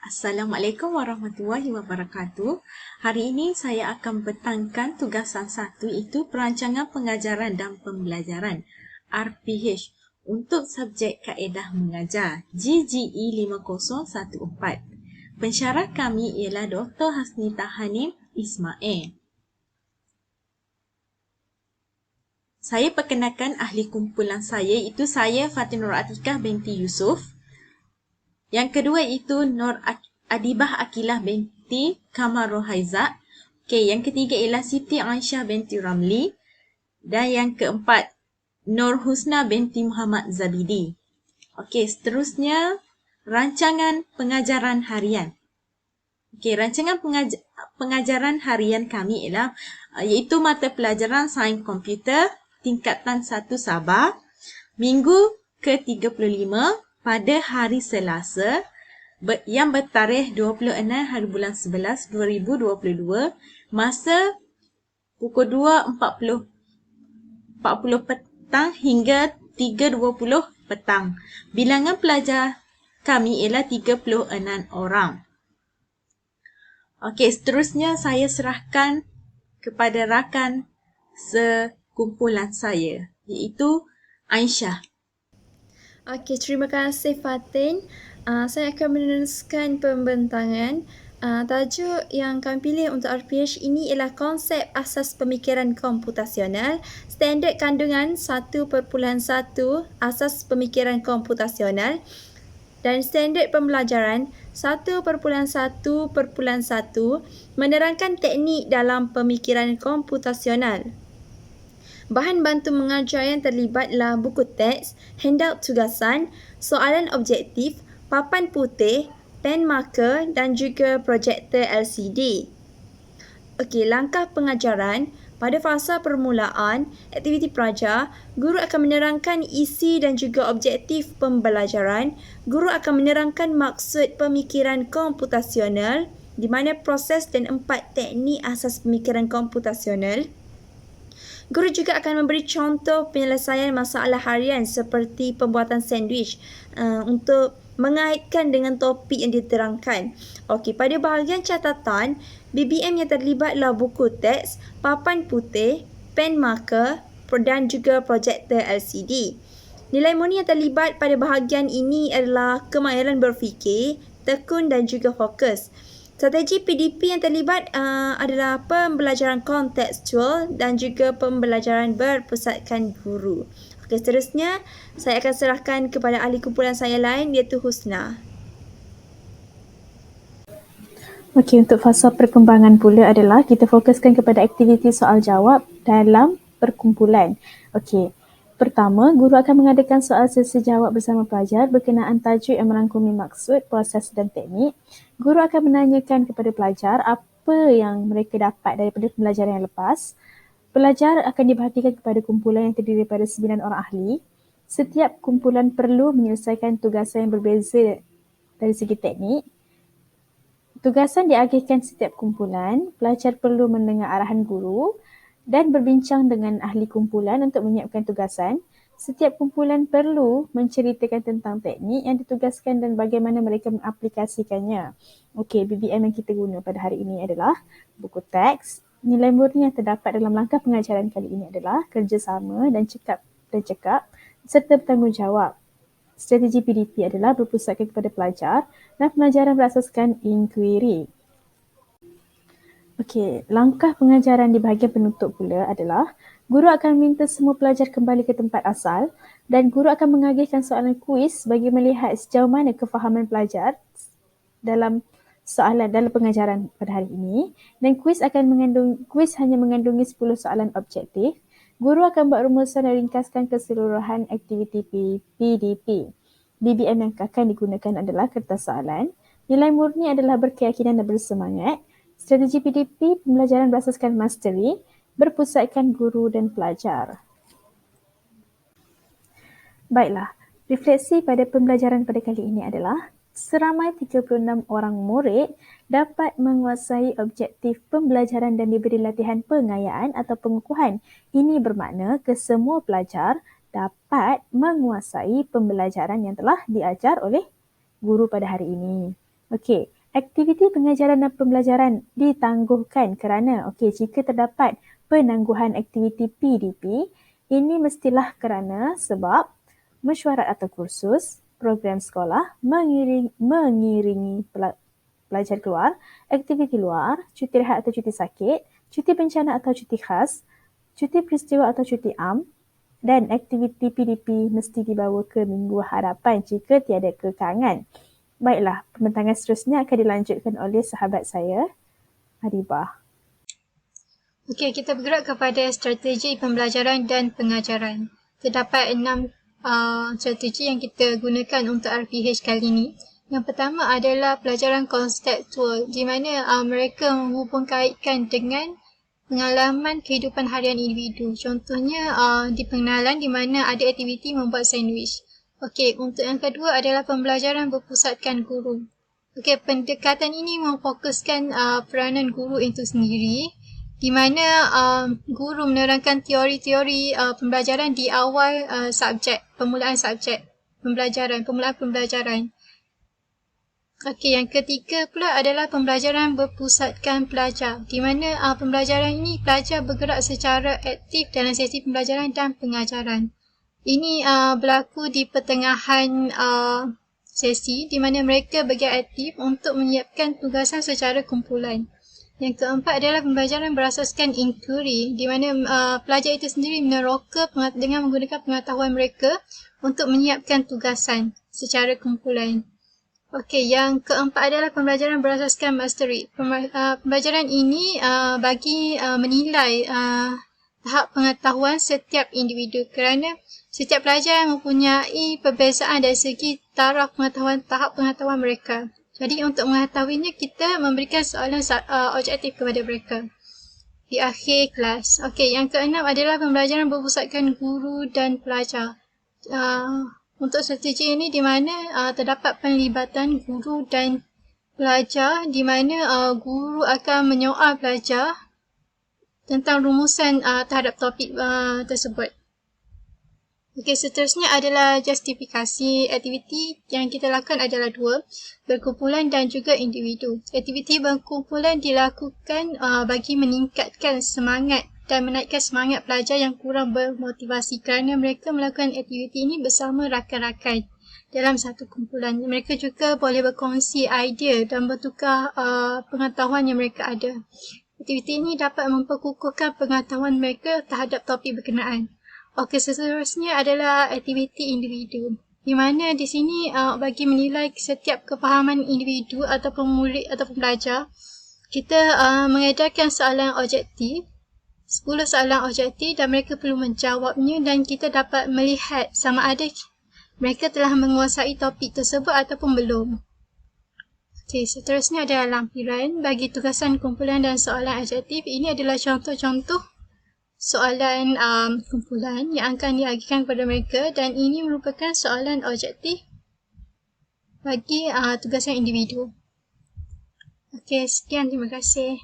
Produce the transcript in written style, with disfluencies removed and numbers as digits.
Assalamualaikum warahmatullahi wabarakatuh. Hari ini saya akan petangkan tugasan 1 iaitu Perancangan Pengajaran dan Pembelajaran RPH untuk subjek Kaedah Mengajar GGE 5014. Pensyarah kami ialah Dr. Hasnita Hanim Ismail. Saya perkenalkan ahli kumpulan saya iaitu saya Fatin Nur Atikah binti Yusof. Yang kedua itu Nur Adibah Akilah binti Kamal Rohaizat. Yang ketiga ialah Siti Aisyah binti Ramli. Dan yang keempat Nur Husna binti Muhammad Zabidi. Seterusnya rancangan pengajaran harian. Rancangan pengajaran harian kami ialah iaitu mata pelajaran Sains Komputer tingkatan 1 Sabah, minggu ke-35 pada hari Selasa yang bertarikh 26 hari bulan 11 2022 masa pukul 2.40 petang hingga 3.20 petang. Bilangan pelajar kami ialah 36 orang. Seterusnya saya serahkan kepada rakan sekumpulan saya iaitu Aisyah. Terima kasih Fatin. Saya akan meneruskan pembentangan. Tajuk yang kami pilih untuk RPH ini ialah konsep asas pemikiran komputasional, standard kandungan 1.1 asas pemikiran komputasional dan standard pembelajaran 1.1.1 menerangkan teknik dalam pemikiran komputasional. Bahan bantu mengajar yang terlibat adalah buku teks, handout tugasan, soalan objektif, papan putih, pen marker dan juga projektor LCD. Langkah pengajaran. Pada fasa permulaan, aktiviti pelajar, guru akan menerangkan isi dan juga objektif pembelajaran. Guru akan menerangkan maksud pemikiran komputasional di mana proses dan 4 teknik asas pemikiran komputasional. Guru juga akan memberi contoh penyelesaian masalah harian seperti pembuatan sandwich untuk mengaitkan dengan topik yang diterangkan. Pada bahagian catatan, BBM yang terlibat adalah buku teks, papan putih, pen marker dan juga projektor LCD. Nilai murni yang terlibat pada bahagian ini adalah kemahiran berfikir, tekun dan juga fokus. Strategi PDP yang terlibat adalah pembelajaran kontekstual dan juga pembelajaran berpusatkan guru. Seterusnya, saya akan serahkan kepada ahli kumpulan saya lain iaitu Husna. Untuk fasa perkembangan pula adalah kita fokuskan kepada aktiviti soal jawab dalam perkumpulan. Pertama, guru akan mengadakan soal sesi jawab bersama pelajar berkenaan tajuk yang merangkumi maksud, proses dan teknik. Guru akan menanyakan kepada pelajar apa yang mereka dapat daripada pembelajaran yang lepas. Pelajar akan dibahagikan kepada kumpulan yang terdiri daripada 9 orang ahli. Setiap kumpulan perlu menyelesaikan tugasan yang berbeza dari segi teknik. Tugasan diagihkan setiap kumpulan. Pelajar perlu mendengar arahan guru dan berbincang dengan ahli kumpulan untuk menyiapkan tugasan. Setiap kumpulan perlu menceritakan tentang teknik yang ditugaskan dan bagaimana mereka mengaplikasikannya. BBM yang kita guna pada hari ini adalah buku teks. Nilai murni yang terdapat dalam langkah pengajaran kali ini adalah kerjasama dan cekap serta bertanggungjawab. Strategi PDP adalah berpusatkan kepada pelajar dan pelajaran berasaskan inquiry. Langkah pengajaran di bahagian penutup pula adalah guru akan minta semua pelajar kembali ke tempat asal dan guru akan mengagihkan soalan kuis bagi melihat sejauh mana kefahaman pelajar dalam soalan dalam pengajaran pada hari ini. Dan kuis hanya mengandungi 10 soalan objektif. Guru akan buat rumusan dan ringkaskan keseluruhan aktiviti PDP. BBM yang akan digunakan adalah kertas soalan. Nilai murni adalah berkeyakinan dan bersemangat. Strategi PDP, pembelajaran berasaskan mastery, berpusatkan guru dan pelajar. Baiklah, refleksi pada pembelajaran pada kali ini adalah seramai 36 orang murid dapat menguasai objektif pembelajaran dan diberi latihan pengayaan atau pengukuhan. Ini bermakna kesemua pelajar dapat menguasai pembelajaran yang telah diajar oleh guru pada hari ini. Okey, aktiviti pengajaran dan pembelajaran ditangguhkan kerana jika terdapat penangguhan aktiviti PDP, ini mestilah kerana sebab mesyuarat atau kursus, program sekolah mengiringi pelajar keluar, aktiviti luar, cuti rehat atau cuti sakit, cuti bencana atau cuti khas, cuti peristiwa atau cuti am, dan aktiviti PDP mesti dibawa ke minggu hadapan jika tiada kekangan. Baiklah, pembentangan seterusnya akan dilanjutkan oleh sahabat saya, Adibah. Okey, kita bergerak kepada strategi pembelajaran dan pengajaran. Terdapat 6 strategi yang kita gunakan untuk RPH kali ini. Yang pertama adalah pelajaran konseptual, di mana mereka menghubungkaitkan dengan pengalaman kehidupan harian individu. Contohnya di pengenalan di mana ada aktiviti membuat sandwich. Okey, untuk yang kedua adalah pembelajaran berpusatkan guru. Okey, pendekatan ini memfokuskan peranan guru itu sendiri, di mana guru menerangkan teori-teori pembelajaran di awal pemulaan pembelajaran. Okey, yang ketiga pula adalah pembelajaran berpusatkan pelajar, di mana pembelajaran ini pelajar bergerak secara aktif dalam sesi pembelajaran dan pengajaran. Ini berlaku di pertengahan sesi, di mana mereka bergerak aktif untuk menyiapkan tugasan secara kumpulan. Yang keempat adalah pembelajaran berasaskan inquiry, di mana pelajar itu sendiri meneroka dengan menggunakan pengetahuan mereka untuk menyiapkan tugasan secara kumpulan. Okey, yang keempat adalah pembelajaran berasaskan mastery. Pembelajaran ini bagi menilai tahap pengetahuan setiap individu, kerana setiap pelajar mempunyai perbezaan dari segi tahap pengetahuan mereka. Jadi untuk mengetahuinya, kita memberikan soalan objektif kepada mereka di akhir kelas. Okey, yang keenam adalah pembelajaran berpusatkan guru dan pelajar. Untuk strategi ini di mana terdapat penlibatan guru dan pelajar, di mana guru akan menyoal pelajar tentang rumusan terhadap topik tersebut. Okey, seterusnya adalah justifikasi. Aktiviti yang kita lakukan adalah 2, berkumpulan dan juga individu. Aktiviti berkumpulan dilakukan bagi meningkatkan semangat dan menaikkan semangat pelajar yang kurang bermotivasi, kerana mereka melakukan aktiviti ini bersama rakan-rakan dalam satu kumpulan. Mereka juga boleh berkongsi idea dan bertukar pengetahuan yang mereka ada. Aktiviti ini dapat memperkukuhkan pengetahuan mereka terhadap topik berkenaan. Okey, seterusnya adalah aktiviti individu, di mana di sini bagi menilai setiap kefahaman individu ataupun murid ataupun pelajar, kita mengedarkan soalan objektif, 10 soalan objektif, dan mereka perlu menjawabnya, dan kita dapat melihat sama ada mereka telah menguasai topik tersebut ataupun belum. Okey, seterusnya adalah lampiran bagi tugasan kumpulan dan soalan objektif. Ini adalah contoh-contoh soalan kumpulan yang akan diajukan kepada mereka, dan ini merupakan soalan objektif bagi tugasan individu. Okey, sekian, terima kasih.